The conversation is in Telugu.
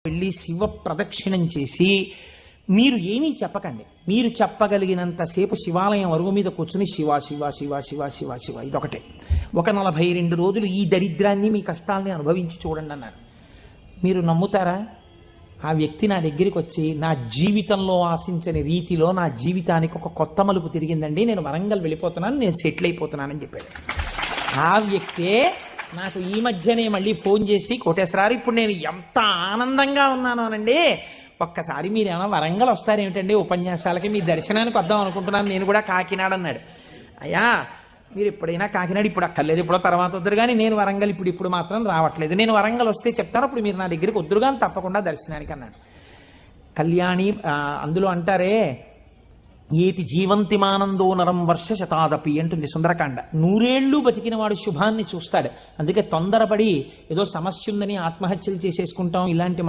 వెళ్ళి శివ ప్రదక్షిణం చేసి మీరు ఏమీ చెప్పకండి. మీరు చెప్పగలిగినంతసేపు శివాలయం అరుగు మీద కూర్చుని శివ శివ శివ శివ శివ శివ ఇదొకటే. ఒక 42 రోజులు ఈ దరిద్రాన్ని మీ కష్టాలని అనుభవించి చూడండి అన్నారు. మీరు నమ్ముతారా? ఆ వ్యక్తి నా దగ్గరికి వచ్చి నా జీవితంలో ఆశించని రీతిలో నా జీవితానికి ఒక కొత్త మలుపు తిరిగిందండి, నేను వరంగల్ వెళ్ళిపోతున్నాను, నేను సెటిల్ అయిపోతున్నానని చెప్పాడు. ఆ వ్యక్తే నాకు ఈ మధ్యనే మళ్ళీ ఫోన్ చేసి, కోటేశ్వరారు ఇప్పుడు నేను ఎంత ఆనందంగా ఉన్నాను అనండి, ఒక్కసారి మీరు ఏమైనా వరంగల్ వస్తారేమిటండి ఉపన్యాసాలకి, మీ దర్శనానికి వద్దాం అనుకుంటున్నాను, నేను కూడా కాకినాడ అన్నాడు. అయ్యా మీరు ఎప్పుడైనా కాకినాడ ఇప్పుడు అక్కర్లేదు, ఎప్పుడో తర్వాత వద్దురు కానీ నేను వరంగల్ ఇప్పుడు మాత్రం రావట్లేదు, నేను వరంగల్ వస్తే చెప్తాను, అప్పుడు మీరు నా దగ్గరికి వద్దురు కానీ తప్పకుండా దర్శనానికి అన్నాడు. కళ్యాణి అందులో అంటారే ఏతి జీవంతిమానందో నరం వర్ష శతాదపి అంటుంది సుందరకాండ. 100 ఏళ్ళు బతికిన వాడు శుభాన్ని చూస్తాడు. అందుకే తొందరపడి ఏదో సమస్య ఉందని ఆత్మహత్యలు చేసేసుకుంటాం ఇలాంటి మాట